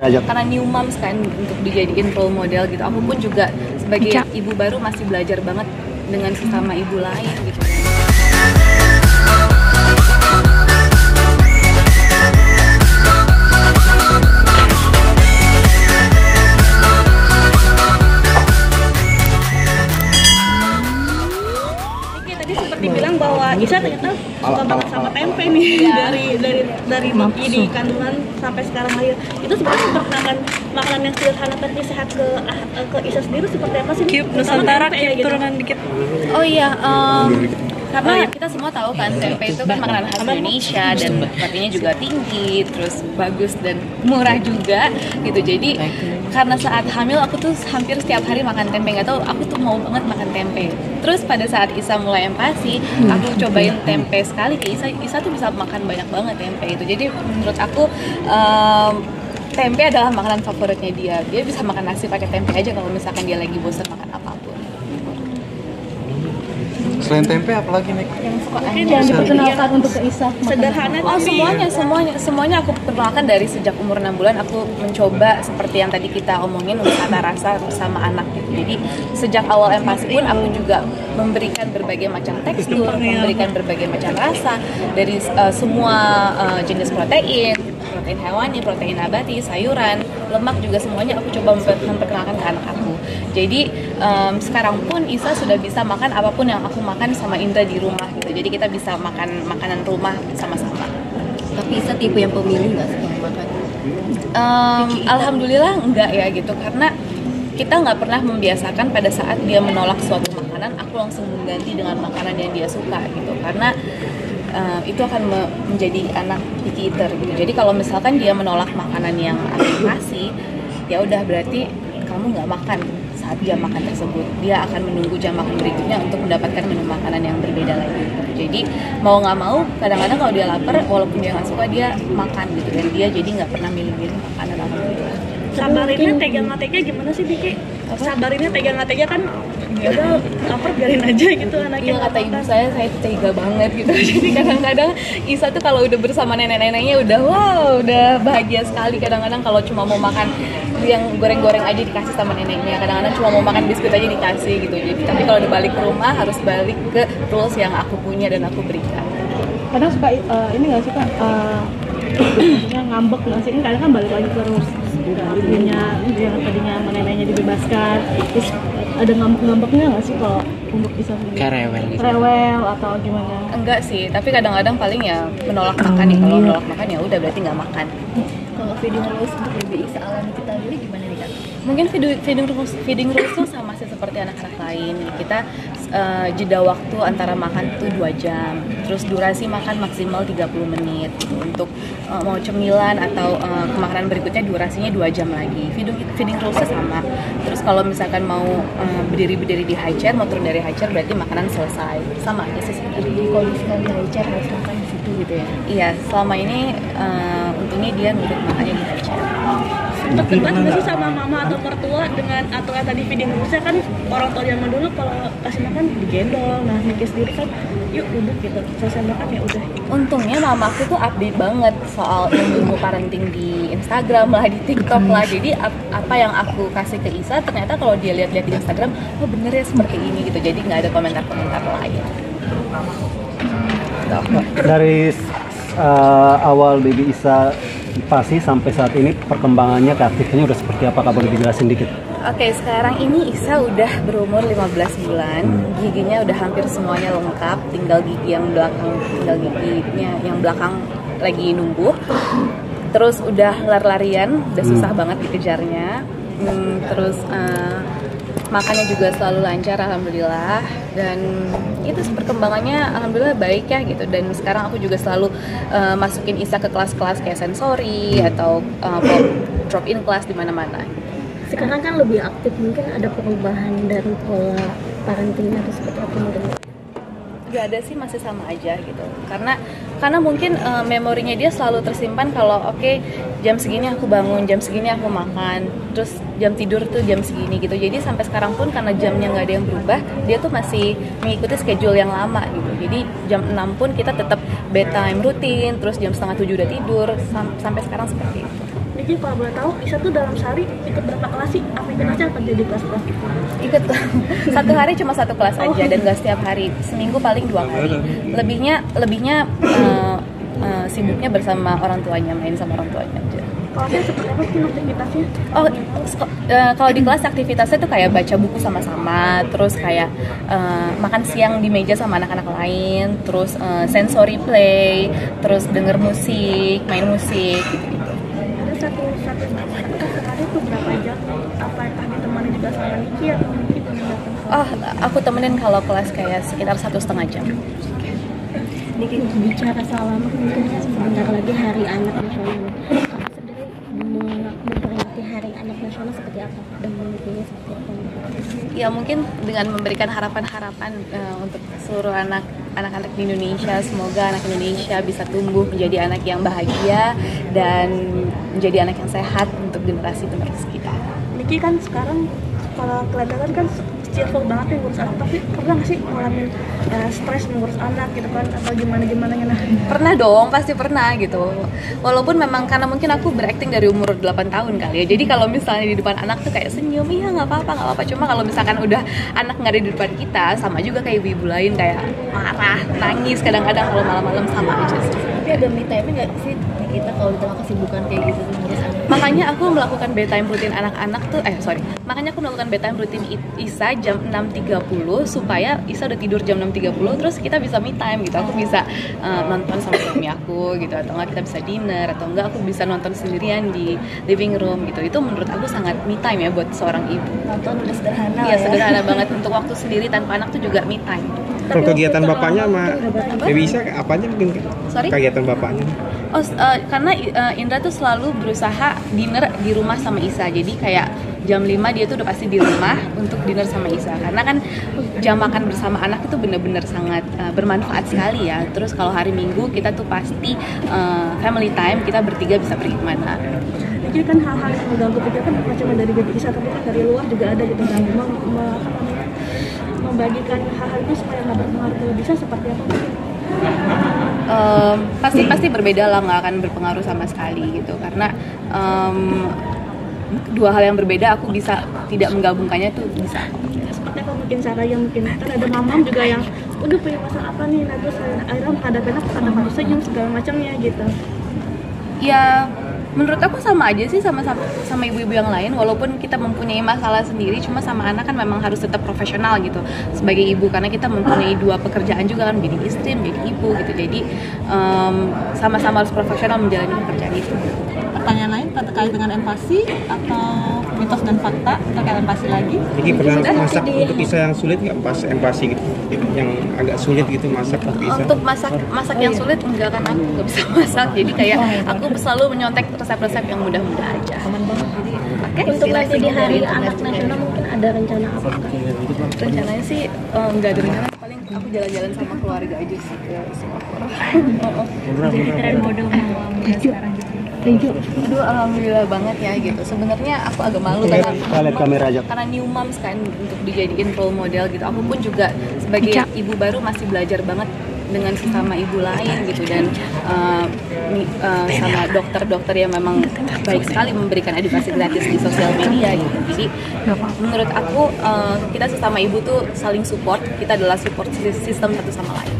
karena new moms kan untuk dijadiin role model gitu. Aku pun juga sebagai ibu baru masih belajar banget dengan sesama ibu lain gitu. Dibilang bahwa Isa ternyata suka banget sama tempe nih dari Maki di kandungan sampai sekarang lahir. Itu sebenarnya memperkenalkan makanan yang sederhana tapi sehat ke Isa sendiri seperti apa sih? Nusantara, turunan dikit. Oh iya, karena kita semua tahu kan tempe itu kan makanan khas Indonesia dan proteinnya juga tinggi, terus bagus dan murah juga gitu. Jadi karena saat hamil aku tuh hampir setiap hari makan tempe, nggak tahu aku tuh mau banget makan tempe. Terus pada saat Isa mulai empati, aku cobain tempe sekali ke Isa tuh bisa makan banyak banget tempe itu. Jadi menurut aku tempe adalah makanan favoritnya dia. Dia bisa makan nasi pakai tempe aja kalau misalkan dia lagi bosan makan apapun. Selain tempe apalagi nih? Yang diperkenalkan untuk ke Isa. Sederhana tapi semuanya aku perkenalkan dari sejak umur 6 bulan. Aku mencoba seperti yang tadi kita omongin, wisata rasa bersama anak gitu. Jadi sejak awal empati pun aku juga memberikan berbagai macam tekstur, memberikan berbagai macam rasa dari semua jenis protein hewani, protein nabati, sayuran, lemak juga semuanya aku coba memperkenalkan ke anak aku. Jadi sekarang pun Isa sudah bisa makan apapun yang aku makan sama Indra di rumah gitu. Jadi kita bisa makan makanan rumah sama-sama. Tapi Isa tipe yang pemilih nggak sih makan? Alhamdulillah enggak ya gitu, karena kita nggak pernah membiasakan pada saat dia menolak suatu makanan, aku langsung mengganti dengan makanan yang dia suka gitu. Karena itu akan menjadi anak picky eater gitu. Jadi kalau misalkan dia menolak makanan yang aku kasih, ya udah berarti kamu nggak makan saat jam makan tersebut. Dia akan menunggu jam makan berikutnya untuk mendapatkan menu makanan yang berbeda lagi. Jadi mau nggak mau, kadang-kadang kalau dia lapar, walaupun dia nggak suka, dia makan gitu. Dan dia jadi nggak pernah milih-milih makanan, alhamdulillah. Sabarinnya tega nggak tega gimana sih Biki? Sabarinnya tega nggak tega kan? Ya udah lapar biarin aja gitu anaknya. Iya, kata ibu saya tega banget gitu. Jadi kadang-kadang Isa tuh kalau udah bersama nenek-neneknya udah bahagia sekali. Kadang-kadang kalau cuma mau makan yang goreng-goreng aja dikasih sama neneknya. Kadang-kadang cuma mau makan biskuit aja dikasih gitu. Jadi tapi kalau udah balik ke rumah harus balik ke rules yang aku punya dan aku berikan. Kadang suka ini nggak sih Kak? Maksudnya ngambek nggak sih? Kadang kan balik lagi ke rules. Ibunya yang tadinya sama neneknya dibebaskan, terus ada ngambek-ngambeknya nggak sih kalau untuk bisa kayak rewel atau gimana? Enggak sih, tapi kadang-kadang paling ya menolak makan nih. Kalau menolak makan ya udah berarti nggak makan. Kalau feeding rules untuk baby Isa alami kita dulu gimana nih Kak? Mungkin feeding rules tuh sama sih seperti anak-anak lain. Kita jeda waktu antara makan tuh 2 jam. Terus durasi makan maksimal 30 menit gitu. Untuk mau cemilan atau makanan berikutnya durasinya 2 jam lagi. Feeding rulesnya sama. Terus kalau misalkan mau berdiri di high chair, mau turun dari high chair berarti makanan selesai. Sama aja sih sebenarnya. Jadi kalau misalkan di high chair harus makan di situ gitu ya? Iya, selama ini untungnya dia nurut makannya di high chair. Sempat debat nggak sih sama mama atau mertua dengan aturan tadi feeding rulesnya kan orang tua zaman dulu kalau kasih makan digendong, nah Niki sendiri kan yuk duduk gitu, selesai makan ya udah. Untungnya mamaku tuh update banget soal ilmu parenting di Instagram lah, di TikTok lah. Jadi apa yang aku kasih ke Isa ternyata kalau dia lihat-lihat di Instagram, oh bener ya seperti ini gitu. Jadi nggak ada komentar-komentar lain. Dari awal baby Isa pasti sampai saat ini perkembangannya keaktifnya udah seperti apa, Kak, boleh dijelasin dikit? Oke, sekarang ini Isa udah berumur 15 bulan. Giginya udah hampir semuanya lengkap, tinggal gigi yang giginya yang belakang lagi numbuh. Terus udah lari-larian, udah susah banget dikejarnya. Terus makannya juga selalu lancar, alhamdulillah. Dan itu perkembangannya alhamdulillah baik ya gitu. Dan sekarang aku juga selalu masukin Isa ke kelas-kelas kayak sensori atau drop in kelas di mana-mana. Sekarang kan lebih aktif, mungkin ada perubahan dari pola parentingnya atau seperti apa menurut? Gak ada sih, masih sama aja gitu. Karena mungkin memorinya dia selalu tersimpan kalau oke, jam segini aku bangun, jam segini aku makan, terus jam tidur tuh jam segini gitu. Jadi sampai sekarang pun karena jamnya nggak ada yang berubah, dia tuh masih mengikuti schedule yang lama gitu. Jadi jam 6 pun kita tetap bedtime rutin, terus jam 6:30 udah tidur, sampai sekarang seperti itu. Niki kalau boleh tahu, Isa tuh dalam sehari ikut berapa kelas sih? Aktivitasnya apa jadi kelas-kelas itu? Ikut satu hari cuma satu kelas aja dan gak setiap hari, seminggu paling 2 kali. Lebihnya sibuknya bersama orang tuanya, main sama orang tuanya aja. Kelasnya seperti apa sih aktivitasnya? Kalau di kelas aktivitasnya tuh kayak baca buku sama-sama, terus kayak makan siang di meja sama anak-anak lain, terus sensory play, terus denger musik, main musik gitu-gitu. Ada satu sehari tuh berapa jam? Apakah ditemani juga sama Niki atau Niki meninggalkan? Aku temenin kalau kelas kayak sekitar 1,5 jam. Niki bicara soal mungkin sebentar lagi Hari Anak Nasional. Kamu sendiri memperingati Hari Anak Nasional seperti apa dan memilikinya seperti apa? Ya mungkin dengan memberikan harapan-harapan untuk seluruh anak-anak di Indonesia, semoga anak Indonesia bisa tumbuh menjadi anak yang bahagia dan menjadi anak yang sehat untuk generasi penerus kita. Niki kan sekarang kalau kelihatan kan cheerful banget nih ngurus anak, tapi pernah nggak sih ngalamin stres ngurus anak gitu kan, atau gimana nah? Pernah dong, pasti pernah gitu. Walaupun memang karena mungkin aku berakting dari umur 8 tahun kali ya, jadi kalau misalnya di depan anak tuh kayak senyum, iya nggak apa-apa. Cuma kalau misalkan udah anak nggak ada di depan kita, sama juga kayak ibu-ibu lain, kayak marah, nangis kadang-kadang kalau malam-malam sama aja sih. Tapi ada me time nggak sih kita kalau di tengah kesibukan kayak gitu ngurus anak? Makanya aku melakukan bedtime rutin anak-anak tuh, makanya aku melakukan bedtime rutin Isa jam 6.30 supaya Isa udah tidur jam 6.30, terus kita bisa me time gitu. Aku bisa nonton sama suami aku gitu, atau enggak kita bisa dinner, atau enggak aku bisa nonton sendirian di living room gitu. Itu menurut aku sangat me time ya buat seorang ibu. Nonton udah sederhana. Iya, sederhana banget. Untuk waktu sendiri tanpa anak tuh juga me time. Kalau kegiatan bapaknya sama Baby Isa apa aja mungkin? Sorry? Kegiatan bapaknya? Karena Indra tuh selalu berusaha dinner di rumah sama Isa. Jadi kayak jam 5 dia tuh udah pasti di rumah untuk dinner sama Isa. Karena kan jam makan bersama anak itu bener-bener sangat bermanfaat sekali ya. Terus kalau hari Minggu kita tuh pasti family time, kita bertiga bisa pergi kemana. Jadi kan hal-hal yang mengganggu pikiran bukan cuma dari Baby Isa, tapi kan dari luar juga ada gitu kan. Membagikan hal-hal itu supaya nggak berpengaruh ke Baby Isa seperti apa? Pasti berbeda lah, nggak akan berpengaruh sama sekali gitu, karena dua hal yang berbeda aku bisa tidak menggabungkannya tuh bisa. Seperti apa mungkin cara yang mungkin kan ada mamam juga yang udah punya masalah apa nih, nah terus akhirnya menghadapi anak karena harus senyum segala macamnya gitu. Ya menurut aku sama aja sih sama ibu-ibu yang lain, walaupun kita mempunyai masalah sendiri, cuma sama anak kan memang harus tetap profesional gitu sebagai ibu, karena kita mempunyai 2 pekerjaan juga kan, menjadi istri, menjadi ibu gitu. Jadi sama-sama harus profesional menjalani pekerjaan itu. Pertanyaan lain terkait dengan empati atau mitos dan fakta terkait empati lagi? Jadi pernah masak untuk Isa yang sulit nggak pas empati gitu, yang agak sulit gitu masak untuk Isa? Untuk masak yang sulit enggak, kan aku nggak bisa masak, jadi kayak aku selalu menyontek resep-resep yang mudah-mudah aja. Untuk nanti di Hari Anak Nasional mungkin ada rencana apa? Rencananya sih nggak ada rencana, paling aku jalan-jalan sama keluarga aja sih ke Singapura. Jadi tren model muda sekarang gitu. Aduh, alhamdulillah banget ya gitu. Sebenarnya aku agak malu karena new moms kan untuk dijadiin role model gitu. Aku pun juga sebagai ibu baru masih belajar banget dengan sesama ibu lain gitu, dan sama dokter-dokter yang memang baik sekali memberikan edukasi gratis di sosial media gitu. Jadi menurut aku kita sesama ibu tuh saling support, kita adalah support system satu sama lain.